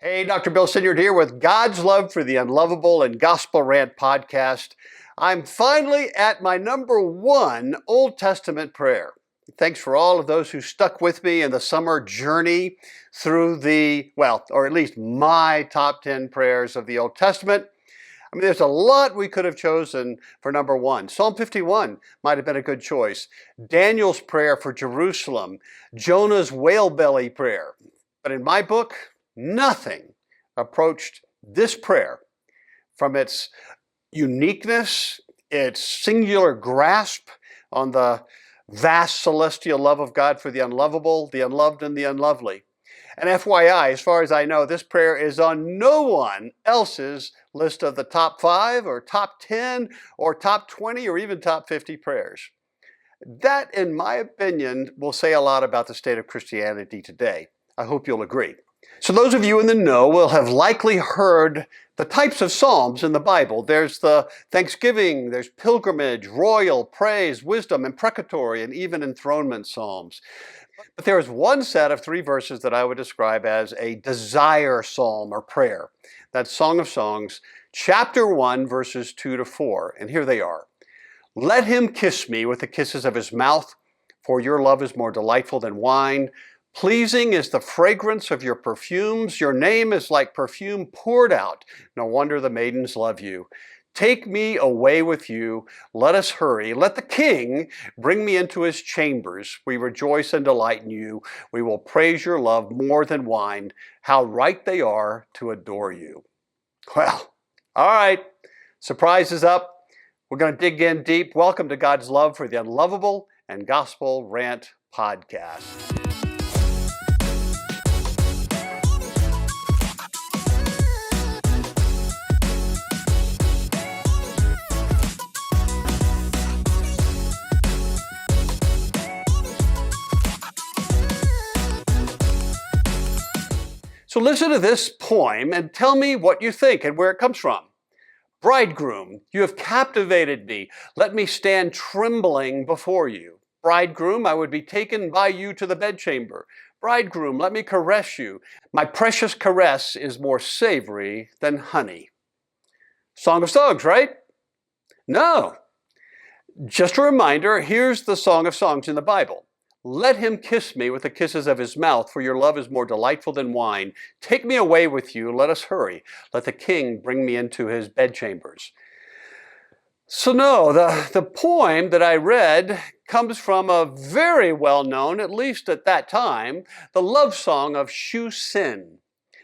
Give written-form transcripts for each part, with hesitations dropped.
Hey, Dr. Bill Sinyard here with God's Love for the Unlovable and Gospel Rant podcast. I'm finally at my number one Old Testament prayer. Thanks for all of those who stuck with me in the summer journey through or at least my top 10 prayers of the Old Testament. I mean, there's a lot we could have chosen for number one. Psalm 51 might have been a good choice. Daniel's prayer for Jerusalem. Jonah's whale belly prayer. But in my book, nothing approached this prayer from its uniqueness, its singular grasp on the vast celestial love of God for the unlovable, the unloved, and the unlovely. And FYI, as far as I know, this prayer is on no one else's list of the top 5 or top 10 or top 20 or even top 50 prayers. That, in my opinion, will say a lot about the state of Christianity today. I hope you'll agree. So those of you in the know will have likely heard the types of psalms in the Bible. There's the thanksgiving, there's pilgrimage, royal, praise, wisdom, imprecatory, and even enthronement psalms. But there is one set of 3 verses that I would describe as a desire psalm or prayer. That's Song of Songs, chapter 1, verses 2 to 4. And here they are. Let him kiss me with the kisses of his mouth, for your love is more delightful than wine. Pleasing is the fragrance of your perfumes. Your name is like perfume poured out. No wonder the maidens love you. Take me away with you. Let us hurry. Let the king bring me into his chambers. We rejoice and delight in you. We will praise your love more than wine. How right they are to adore you. Well, all right. Surprise is up. We're going to dig in deep. Welcome to God's Love for the Unlovable and Gospel Rant podcast. So listen to this poem and tell me what you think and where it comes from. Bridegroom, you have captivated me. Let me stand trembling before you. Bridegroom, I would be taken by you to the bedchamber. Bridegroom, let me caress you. My precious caress is more savory than honey. Song of Songs, right? No. Just a reminder, here's the Song of Songs in the Bible. Let him kiss me with the kisses of his mouth, for your love is more delightful than wine. Take me away with you, let us hurry. Let the king bring me into his bedchambers. So no, the poem that I read comes from a very well-known, at least at that time, the love song of Shu Sin.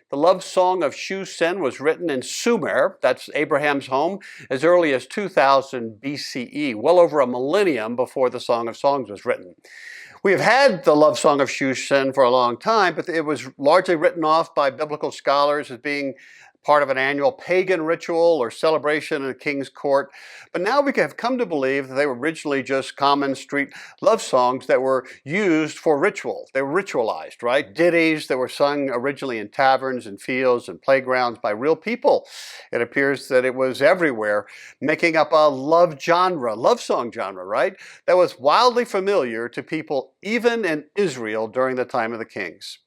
The love song of Shu Sin was written in Sumer, that's Abraham's home, as early as 2000 BCE, well over a millennium before the Song of Songs was written. We have had the love song of Shu Sin for a long time, but it was largely written off by biblical scholars as being part of an annual pagan ritual or celebration in a king's court. But now we have come to believe that they were originally just common street love songs that were used for ritual. They were ritualized, right? Ditties that were sung originally in taverns and fields and playgrounds by real people. It appears that it was everywhere, making up a love song genre, right? That was wildly familiar to people even in Israel during the time of the kings.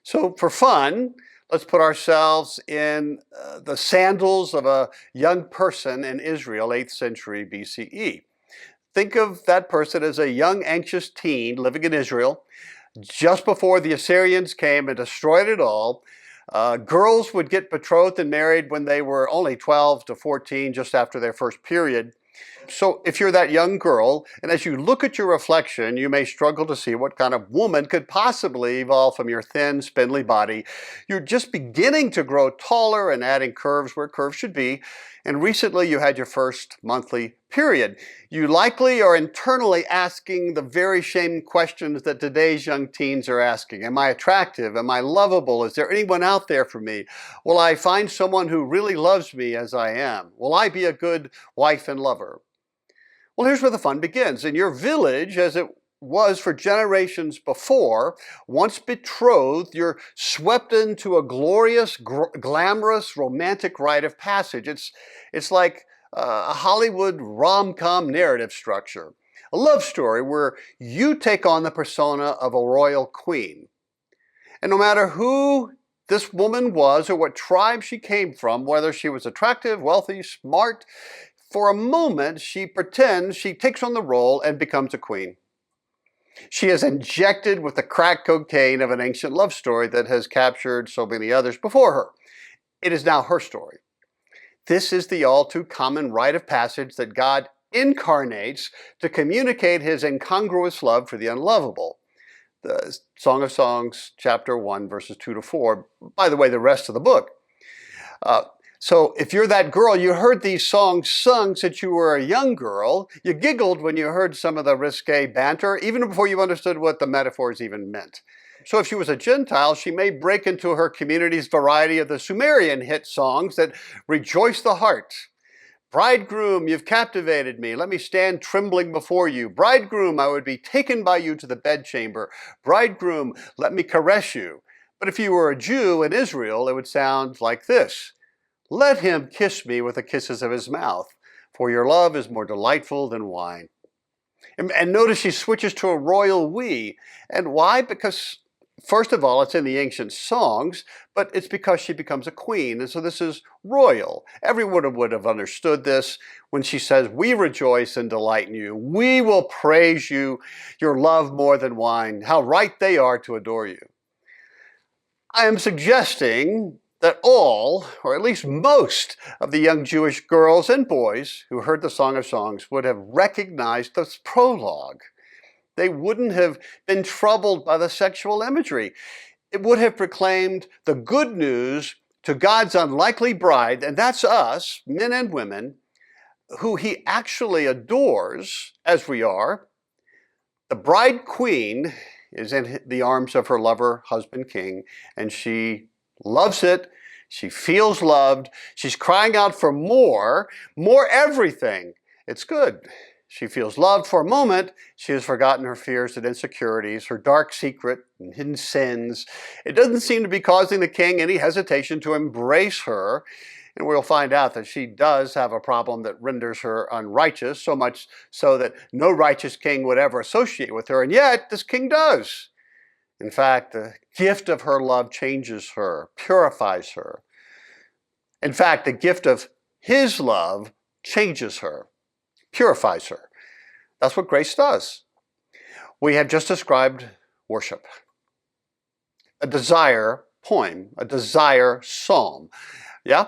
So for fun, let's put ourselves in the sandals of a young person in Israel, 8th century BCE. Think of that person as a young, anxious teen living in Israel just before the Assyrians came and destroyed it all. Girls would get betrothed and married when they were only 12 to 14, just after their first period. So if you're that young girl, and as you look at your reflection, you may struggle to see what kind of woman could possibly evolve from your thin, spindly body. You're just beginning to grow taller and adding curves where curves should be. And recently you had your first monthly period. You likely are internally asking the very same questions that today's young teens are asking. Am I attractive? Am I lovable? Is there anyone out there for me? Will I find someone who really loves me as I am? Will I be a good wife and lover? Well, here's where the fun begins. In your village, as it was for generations before, once betrothed, you're swept into a glorious, glamorous, romantic rite of passage. It's like a Hollywood rom-com narrative structure. A love story where you take on the persona of a royal queen. And no matter who this woman was or what tribe she came from, whether she was attractive, wealthy, smart. For a moment, she pretends she takes on the role and becomes a queen. She is injected with the crack cocaine of an ancient love story that has captured so many others before her. It is now her story. This is the all too common rite of passage that God incarnates to communicate his incongruous love for the unlovable. The Song of Songs, chapter 1, verses 2 to 4. By the way, the rest of the book. So if you're that girl, you heard these songs sung since you were a young girl. You giggled when you heard some of the risque banter, even before you understood what the metaphors even meant. So if she was a Gentile, she may break into her community's variety of the Sumerian hit songs that rejoice the heart. Bridegroom, you've captivated me. Let me stand trembling before you. Bridegroom, I would be taken by you to the bedchamber. Bridegroom, let me caress you. But if you were a Jew in Israel, it would sound like this. Let him kiss me with the kisses of his mouth, for your love is more delightful than wine. And notice she switches to a royal we. And why? Because, first of all, it's in the ancient songs, but it's because she becomes a queen. And so this is royal. Everyone would have understood this when she says, we rejoice and delight in you. We will praise you, your love more than wine. How right they are to adore you. I am suggesting that all, or at least most, of the young Jewish girls and boys who heard the Song of Songs would have recognized this prologue. They wouldn't have been troubled by the sexual imagery. It would have proclaimed the good news to God's unlikely bride, and that's us, men and women, who he actually adores, as we are. The bride queen is in the arms of her lover, husband, king, and she loves it. She feels loved. She's crying out for more everything. It's good. She feels loved for a moment. She has forgotten her fears and insecurities, her dark secret and hidden sins. It doesn't seem to be causing the king any hesitation to embrace her. And we'll find out that she does have a problem that renders her unrighteous, so much so that no righteous king would ever associate with her. And yet, this king does. In fact, the gift of her love changes her, purifies her. In fact, the gift of his love changes her, purifies her. That's what grace does. We have just described worship, a desire poem, a desire psalm. Yeah?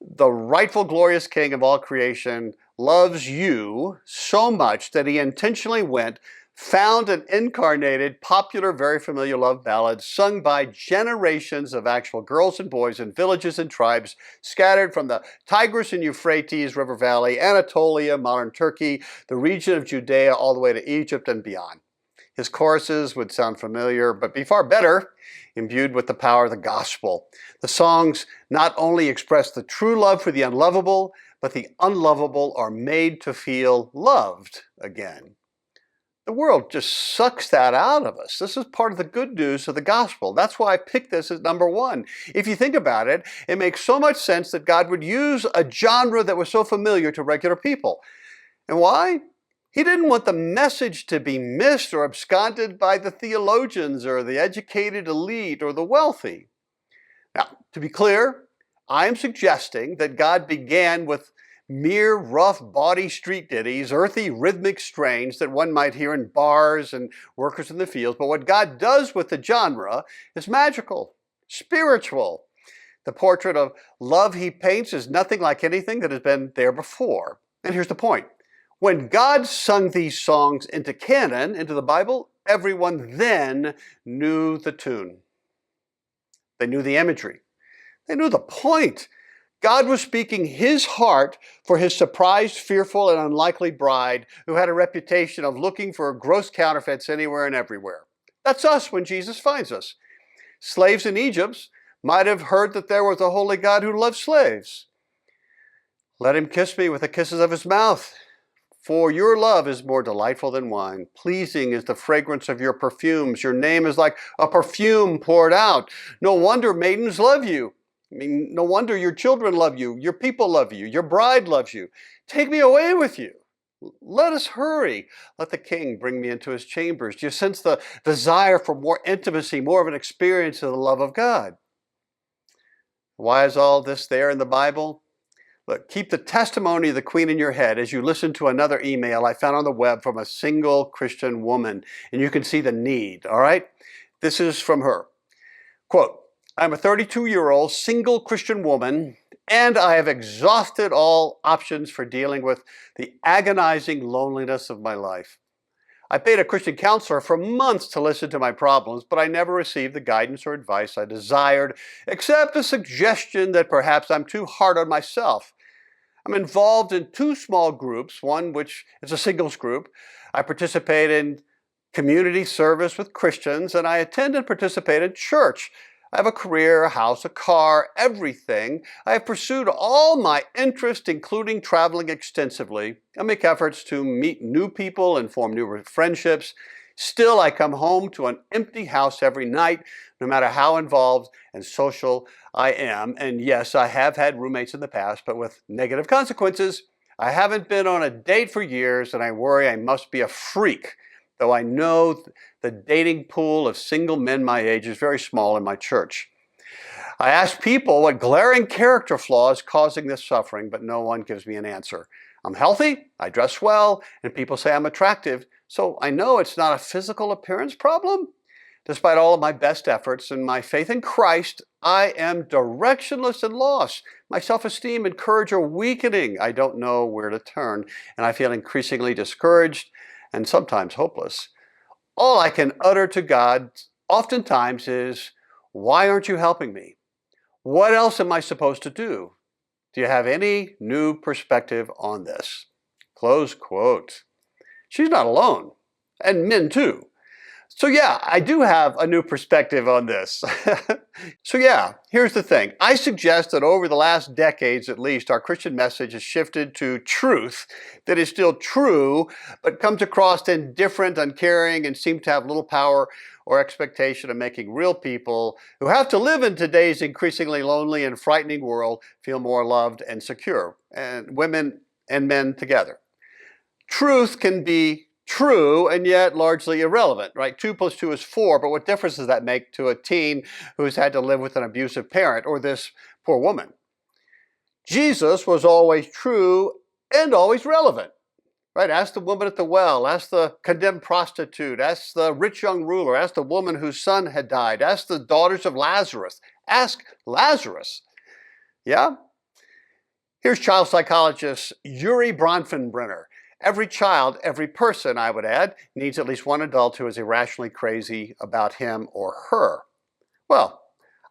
The rightful glorious king of all creation loves you so much that he intentionally went, found and incarnated popular, very familiar love ballads sung by generations of actual girls and boys in villages and tribes scattered from the Tigris and Euphrates River Valley, Anatolia, modern Turkey, the region of Judea, all the way to Egypt and beyond. His choruses would sound familiar, but be far better, imbued with the power of the gospel. The songs not only express the true love for the unlovable, but the unlovable are made to feel loved again. The world just sucks that out of us. This is part of the good news of the gospel. That's why I picked this as number one. If you think about it, it makes so much sense that God would use a genre that was so familiar to regular people. And why? He didn't want the message to be missed or absconded by the theologians or the educated elite or the wealthy. Now, to be clear, I am suggesting that God began with mere rough bawdy street ditties, earthy rhythmic strains that one might hear in bars and workers in the fields. But what God does with the genre is magical, spiritual. The portrait of love he paints is nothing like anything that has been there before. And here's the point. When God sung these songs into canon, into the Bible, everyone then knew the tune. They knew the imagery. They knew the point. God was speaking his heart for his surprised, fearful, and unlikely bride who had a reputation of looking for gross counterfeits anywhere and everywhere. That's us when Jesus finds us. Slaves in Egypt might have heard that there was a holy God who loved slaves. Let him kiss me with the kisses of his mouth. For your love is more delightful than wine. Pleasing is the fragrance of your perfumes. Your name is like a perfume poured out. No wonder maidens love you. No wonder your children love you. Your people love you. Your bride loves you. Take me away with you. Let us hurry. Let the king bring me into his chambers. Do you sense the desire for more intimacy, more of an experience of the love of God? Why is all this there in the Bible? Look, keep the testimony of the Queen in your head as you listen to another email I found on the web from a single Christian woman, and you can see the need, all right? This is from her. Quote, I'm a 32-year-old single Christian woman, and I have exhausted all options for dealing with the agonizing loneliness of my life. I paid a Christian counselor for months to listen to my problems, but I never received the guidance or advice I desired, except a suggestion that perhaps I'm too hard on myself. I'm involved in two small groups, one which is a singles group. I participate in community service with Christians, and I attend and participate in church. I have a career, a house, a car, everything. I have pursued all my interests, including traveling extensively. I make efforts to meet new people and form new friendships. Still, I come home to an empty house every night, no matter how involved and social I am. And yes, I have had roommates in the past, but with negative consequences. I haven't been on a date for years, and I worry I must be a freak, though I know the dating pool of single men my age is very small in my church. I ask people what glaring character flaw is causing this suffering, but no one gives me an answer. I'm healthy, I dress well, and people say I'm attractive, so I know it's not a physical appearance problem. Despite all of my best efforts and my faith in Christ, I am directionless and lost. My self-esteem and courage are weakening. I don't know where to turn, and I feel increasingly discouraged and sometimes hopeless. All I can utter to God oftentimes is, why aren't you helping me? What else am I supposed to do? Do you have any new perspective on this? Close quote. She's not alone, and men too. So yeah, I do have a new perspective on this. So yeah, here's the thing. I suggest that over the last decades at least, our Christian message has shifted to truth that is still true, but comes across indifferent, uncaring, and seem to have little power or expectation of making real people who have to live in today's increasingly lonely and frightening world feel more loved and secure, and women and men together. Truth can be true and yet largely irrelevant, right? 2 plus 2 is 4, but what difference does that make to a teen who's had to live with an abusive parent or this poor woman? Jesus was always true and always relevant, right? Ask the woman at the well, ask the condemned prostitute, ask the rich young ruler, ask the woman whose son had died, ask the daughters of Lazarus, ask Lazarus. Yeah? Here's child psychologist Yuri Bronfenbrenner. Every child, every person, I would add, needs at least one adult who is irrationally crazy about him or her. Well,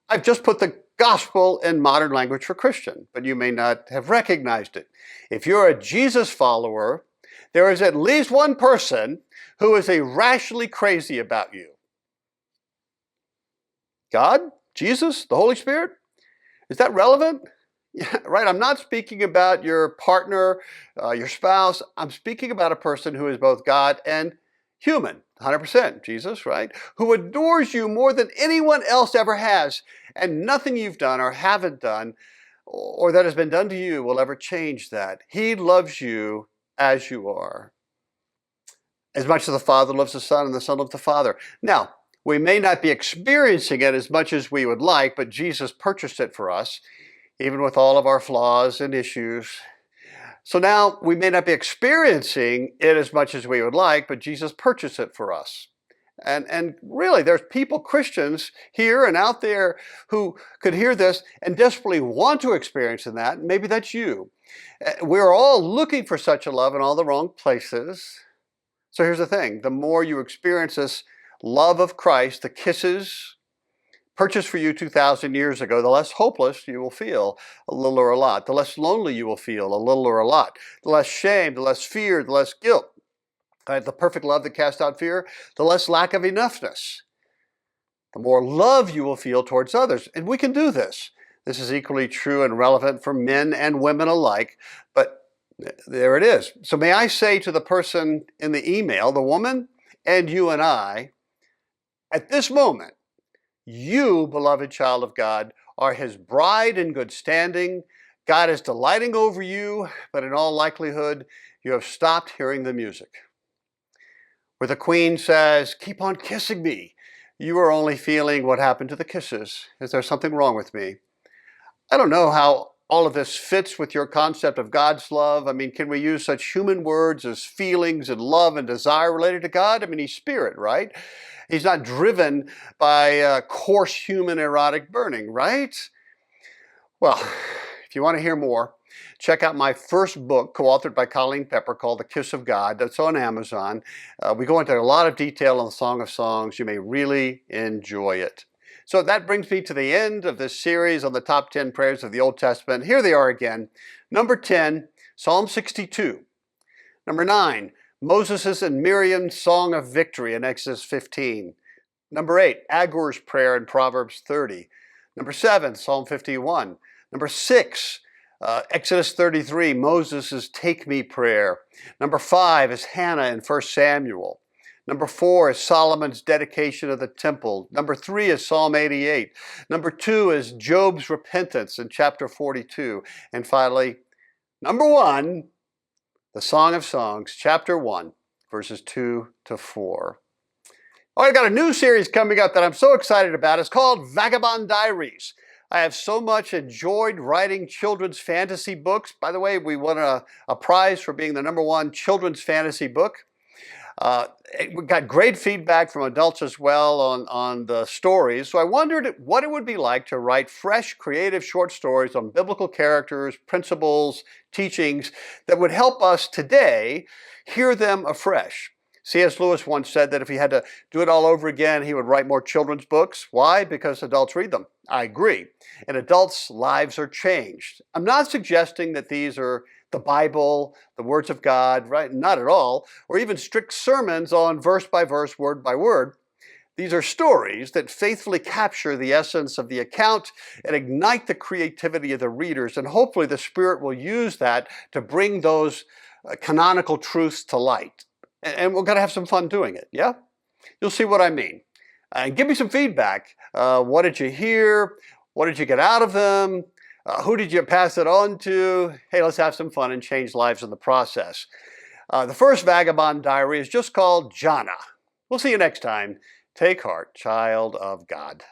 I've just put the gospel in modern language for Christian, but you may not have recognized it. If you're a Jesus follower, there is at least one person who is irrationally crazy about you. God? Jesus? The Holy Spirit? Is that relevant? Yeah, right. I'm not speaking about your partner, your spouse. I'm speaking about a person who is both God and human, 100%, Jesus, right? Who adores you more than anyone else ever has, and nothing you've done or haven't done or that has been done to you will ever change that. He loves you as you are. As much as the Father loves the Son and the Son loves the Father. Now, we may not be experiencing it as much as we would like, but Jesus purchased it for us, even with all of our flaws and issues. So now we may not be experiencing it as much as we would like, but Jesus purchased it for us. And really, there's people, Christians here and out there who could hear this and desperately want to experience that. Maybe that's you. We're all looking for such a love in all the wrong places. So here's the thing. The more you experience this love of Christ, the kisses purchased for you 2,000 years ago, the less hopeless you will feel, a little or a lot. The less lonely you will feel, a little or a lot. The less shame, the less fear, the less guilt. The perfect love that casts out fear, the less lack of enoughness. The more love you will feel towards others. And we can do this. This is equally true and relevant for men and women alike, but there it is. So may I say to the person in the email, the woman, and you and I, at this moment, you, beloved child of God, are his bride in good standing. God is delighting over you, but in all likelihood, you have stopped hearing the music. Where the queen says, keep on kissing me, you are only feeling what happened to the kisses. Is there something wrong with me? I don't know how all of this fits with your concept of God's love. I mean, can we use such human words as feelings and love and desire related to God? I mean, he's spirit, right? He's not driven by coarse human erotic burning, right? Well, if you want to hear more, check out my first book, co-authored by Colleen Pepper, called The Kiss of God. That's on Amazon. We go into a lot of detail on the Song of Songs. You may really enjoy it. So that brings me to the end of this series on the top 10 prayers of the Old Testament. Here they are again. Number 10, Psalm 62. Number 9, Moses' and Miriam's Song of Victory in Exodus 15. Number 8, Agur's prayer in Proverbs 30. Number 7, Psalm 51. Number 6, Exodus 33, Moses' Take Me prayer. Number 5 is Hannah in 1 Samuel. Number 4 is Solomon's dedication of the temple. Number 3 is Psalm 88. Number 2 is Job's repentance in chapter 42. And finally, number 1, the Song of Songs, chapter 1, verses 2 to 4. Oh, I've got a new series coming up that I'm so excited about. It's called Vagabond Diaries. I have so much enjoyed writing children's fantasy books. By the way, we won a prize for being the #1 children's fantasy book. We got great feedback from adults as well on the stories. So I wondered what it would be like to write fresh, creative short stories on biblical characters, principles, teachings that would help us today hear them afresh. C.S. Lewis once said that if he had to do it all over again, he would write more children's books. Why? Because adults read them. I agree. And adults' lives are changed. I'm not suggesting that these are the Bible, the words of God, right? Not at all. Or even strict sermons on verse by verse, word by word. These are stories that faithfully capture the essence of the account and ignite the creativity of the readers. And hopefully the Spirit will use that to bring those canonical truths to light. And we're going to have some fun doing it, yeah? You'll see what I mean. And give me some feedback. What did you hear? What did you get out of them? Who did you pass it on to? Hey, let's have some fun and change lives in the process. The first Vagabond Diary is just called Jana. We'll see you next time. Take heart, child of God.